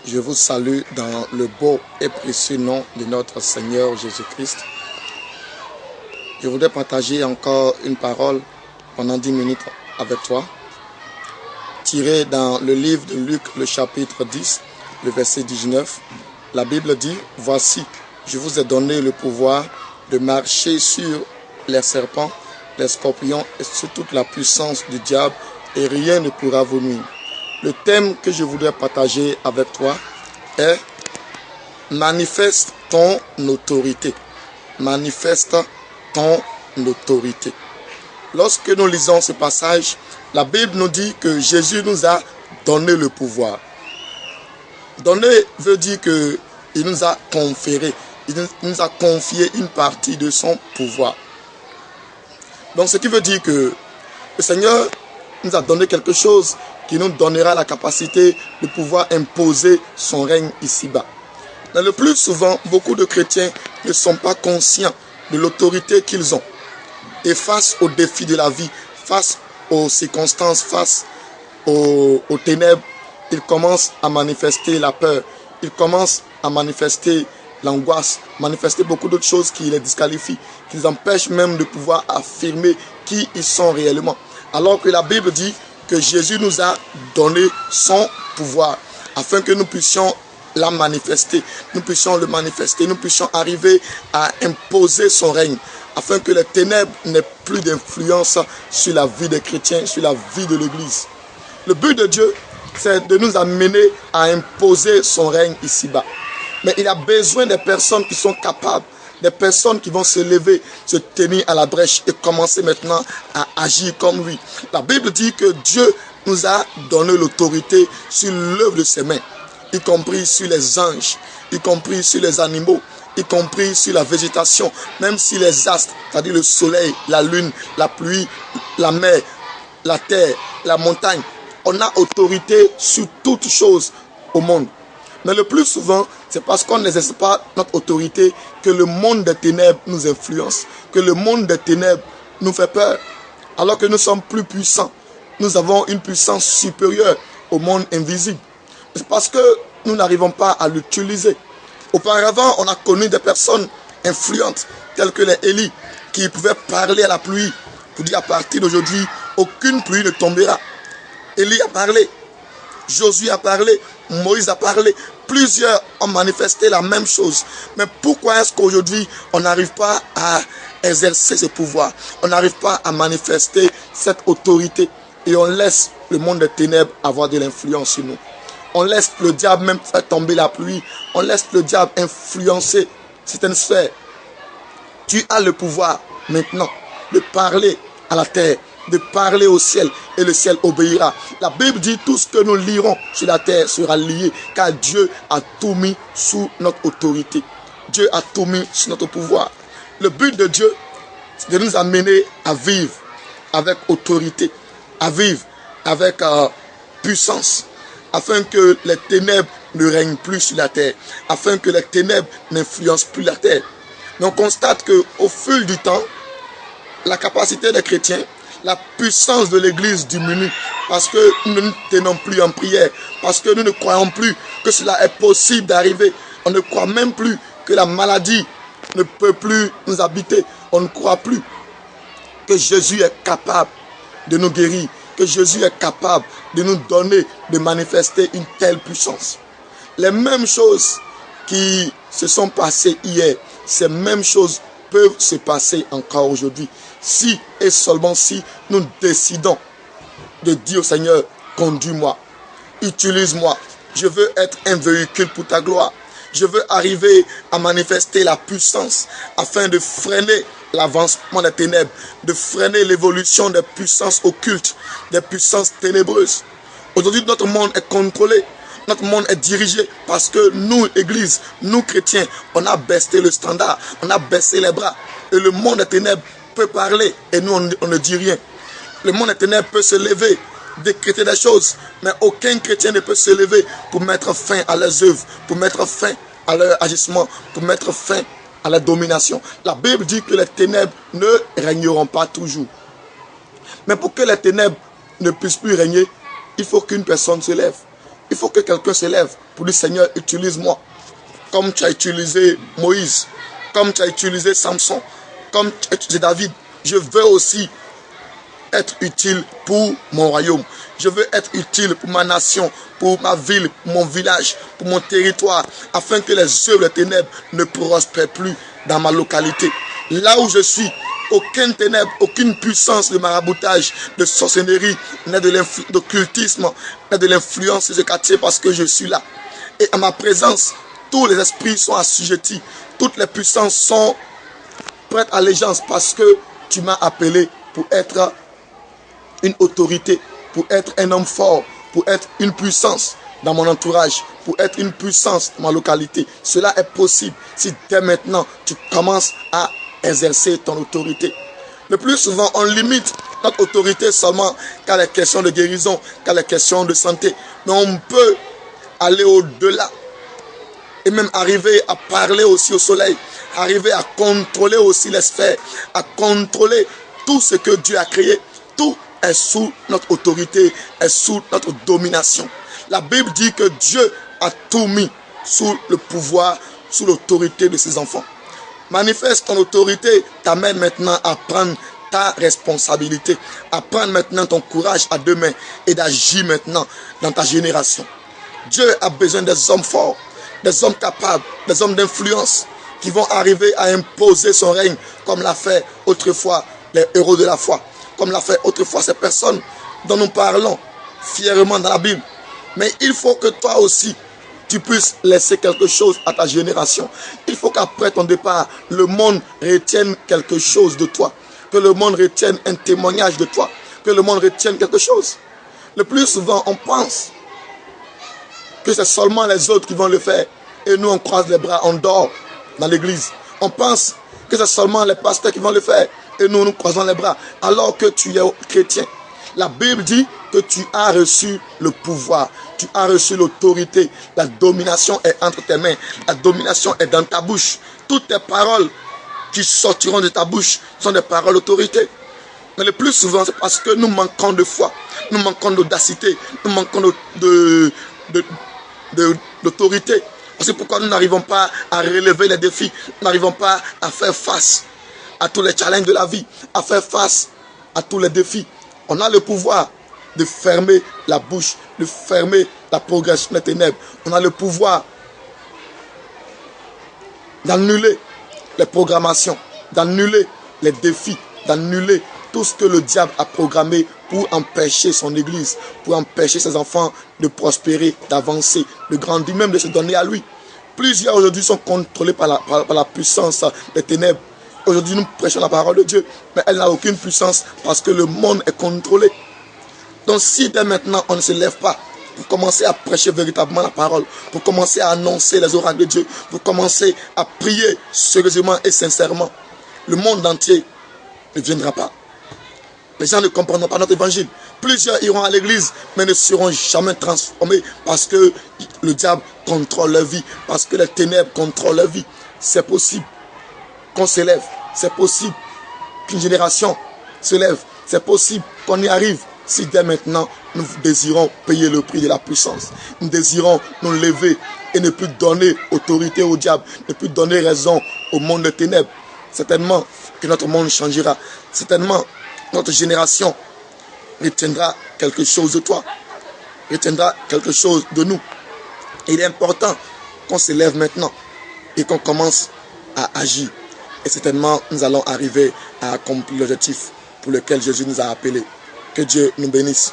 Je vous salue dans le beau et précieux nom de notre Seigneur Jésus-Christ. Je voudrais partager encore une parole pendant 10 minutes avec toi, tirée dans le livre de Luc, le chapitre 10, le verset 19. La Bible dit, « Voici, je vous ai donné le pouvoir de marcher sur les serpents, les scorpions et sur toute la puissance du diable, et rien ne pourra vous nuire. » Le thème que je voudrais partager avec toi est « Manifeste ton autorité ». Manifeste ton autorité. Lorsque nous lisons ce passage, la Bible nous dit que Jésus nous a donné le pouvoir. Donner veut dire qu'il nous a conféré, il nous a confié une partie de son pouvoir. Donc ce qui veut dire que le Seigneur nous a donné quelque chose qui nous donnera la capacité de pouvoir imposer son règne ici-bas. Mais le plus souvent, beaucoup de chrétiens ne sont pas conscients de l'autorité qu'ils ont. Et face aux défis de la vie, face aux circonstances, face aux ténèbres, ils commencent à manifester la peur. Ils commencent à manifester l'angoisse, manifester beaucoup d'autres choses qui les disqualifient, qui les empêchent même de pouvoir affirmer qui ils sont réellement. Alors que la Bible dit que Jésus nous a donné son pouvoir afin que nous puissions la manifester, nous puissions le manifester, nous puissions arriver à imposer son règne, afin que les ténèbres n'aient plus d'influence sur la vie des chrétiens, sur la vie de l'Église. Le but de Dieu, c'est de nous amener à imposer son règne ici-bas. Mais il a besoin des personnes qui sont capables, des personnes qui vont se lever, se tenir à la brèche et commencer maintenant à agir comme lui. La Bible dit que Dieu nous a donné l'autorité sur l'œuvre de ses mains, y compris sur les anges, y compris sur les animaux, y compris sur la végétation, même sur les astres, c'est-à-dire le soleil, la lune, la pluie, la mer, la terre, la montagne. On a autorité sur toutes choses au monde. Mais le plus souvent, c'est parce qu'on n'exerce pas notre autorité que le monde des ténèbres nous influence, que le monde des ténèbres nous fait peur, alors que nous sommes plus puissants. Nous avons une puissance supérieure au monde invisible. C'est parce que nous n'arrivons pas à l'utiliser. Auparavant, on a connu des personnes influentes, telles que les Élie, qui pouvaient parler à la pluie, pour dire à partir d'aujourd'hui, aucune pluie ne tombera. Élie a parlé, Josué a parlé, Moïse a parlé. Plusieurs ont manifesté la même chose. Mais pourquoi est-ce qu'aujourd'hui, on n'arrive pas à exercer ce pouvoir? On n'arrive pas à manifester cette autorité. Et on laisse le monde des ténèbres avoir de l'influence sur nous. On laisse le diable même faire tomber la pluie. On laisse le diable influencer certaines sphères. Tu as le pouvoir maintenant de parler à la terre, de parler au ciel, et le ciel obéira. La Bible dit tout ce que nous lirons sur la terre sera lié, car Dieu a tout mis sous notre autorité. Dieu a tout mis sous notre pouvoir. Le but de Dieu, c'est de nous amener à vivre avec autorité, à vivre avec puissance, afin que les ténèbres ne règnent plus sur la terre, afin que les ténèbres n'influencent plus la terre. Mais on constate qu'au fil du temps, la capacité des chrétiens, la puissance de l'Église diminue parce que nous ne nous tenons plus en prière, parce que nous ne croyons plus que cela est possible d'arriver. On ne croit même plus que la maladie ne peut plus nous habiter. On ne croit plus que Jésus est capable de nous guérir, que Jésus est capable de nous donner, de manifester une telle puissance. Les mêmes choses qui se sont passées hier, ces mêmes choses peuvent se passer encore aujourd'hui. Si et seulement si nous décidons de dire au Seigneur, conduis-moi, utilise-moi. Je veux être un véhicule pour ta gloire. Je veux arriver à manifester la puissance afin de freiner l'avancement des ténèbres, de freiner l'évolution des puissances occultes, des puissances ténébreuses. Aujourd'hui, notre monde est contrôlé. Notre monde est dirigé parce que nous, Église, nous chrétiens, on a baissé le standard, on a baissé les bras. Et le monde des ténèbres peut parler et nous, on ne dit rien. Le monde des ténèbres peut se lever, décréter des choses, mais aucun chrétien ne peut se lever pour mettre fin à leurs œuvres, pour mettre fin à leur agissement, pour mettre fin à la domination. La Bible dit que les ténèbres ne régneront pas toujours. Mais pour que les ténèbres ne puissent plus régner, il faut qu'une personne se lève. Il faut que quelqu'un se lève pour dire, Seigneur, utilise-moi. Comme tu as utilisé Moïse, comme tu as utilisé Samson, comme tu as utilisé David. Je veux aussi être utile pour mon royaume. Je veux être utile pour ma nation, pour ma ville, pour mon village, pour mon territoire, afin que les œuvres des ténèbres ne prospèrent plus dans ma localité. Là où je suis, aucune ténèbre, aucune puissance de maraboutage, de sorcellerie, n'est d'occultisme, n'est de l'influence de ce quartier parce que je suis là. Et à ma présence, tous les esprits sont assujettis, toutes les puissances sont prêtes à allégeance parce que tu m'as appelé pour être une autorité, pour être un homme fort, pour être une puissance dans mon entourage, pour être une puissance dans ma localité. Cela est possible si dès maintenant tu commences à exercer ton autorité. Le plus souvent, on limite notre autorité seulement qu'à les questions de guérison, qu'à les questions de santé. Mais on peut aller au-delà et même arriver à parler aussi au soleil, arriver à contrôler aussi les sphères, à contrôler tout ce que Dieu a créé. Tout est sous notre autorité, est sous notre domination. La Bible dit que Dieu a tout mis sous le pouvoir, sous l'autorité de ses enfants. Manifeste ton autorité, t'amène maintenant à prendre ta responsabilité, à prendre maintenant ton courage à deux mains et d'agir maintenant dans ta génération. Dieu a besoin des hommes forts, des hommes capables, des hommes d'influence qui vont arriver à imposer son règne comme l'a fait autrefois les héros de la foi, comme l'a fait autrefois ces personnes dont nous parlons fièrement dans la Bible. Mais il faut que toi aussi, tu puisses laisser quelque chose à ta génération. Il faut qu'après ton départ, le monde retienne quelque chose de toi. Que le monde retienne un témoignage de toi. Que le monde retienne quelque chose. Le plus souvent, on pense que c'est seulement les autres qui vont le faire. Et nous, on croise les bras, on dort dans l'église. On pense que c'est seulement les pasteurs qui vont le faire. Et nous, nous croisons les bras. Alors que tu es chrétien. La Bible dit que tu as reçu le pouvoir. Tu as reçu l'autorité. La domination est entre tes mains. La domination est dans ta bouche. Toutes tes paroles qui sortiront de ta bouche sont des paroles d'autorité. Mais le plus souvent, c'est parce que nous manquons de foi. Nous manquons d'audacité. Nous manquons d'autorité. C'est pourquoi nous n'arrivons pas à relever les défis. Nous n'arrivons pas à faire face à tous les challenges de la vie. À faire face à tous les défis. On a le pouvoir de fermer la bouche, de fermer la progression des ténèbres. On a le pouvoir d'annuler les programmations, d'annuler les défis, d'annuler tout ce que le diable a programmé pour empêcher son église, pour empêcher ses enfants de prospérer, d'avancer, de grandir, même de se donner à lui. Plusieurs aujourd'hui sont contrôlés par la puissance des ténèbres. Aujourd'hui, nous prêchons la parole de Dieu, mais elle n'a aucune puissance parce que le monde est contrôlé. Donc si dès maintenant on ne se lève pas pour commencer à prêcher véritablement la parole, pour commencer à annoncer les oracles de Dieu, pour commencer à prier sérieusement et sincèrement, le monde entier ne viendra pas. Les gens ne comprendront pas notre évangile. Plusieurs iront à l'église, mais ne seront jamais transformés parce que le diable contrôle leur vie, parce que les ténèbres contrôlent leur vie. C'est possible qu'on se lève, c'est possible qu'une génération se lève, c'est possible qu'on y arrive si dès maintenant nous désirons payer le prix de la puissance. Nous désirons nous lever et ne plus donner autorité au diable, ne plus donner raison au monde des ténèbres. Certainement que notre monde changera, certainement notre génération retiendra quelque chose de toi, retiendra quelque chose de nous. Et il est important qu'on se lève maintenant et qu'on commence à agir. Et certainement, nous allons arriver à accomplir l'objectif pour lequel Jésus nous a appelés. Que Dieu nous bénisse.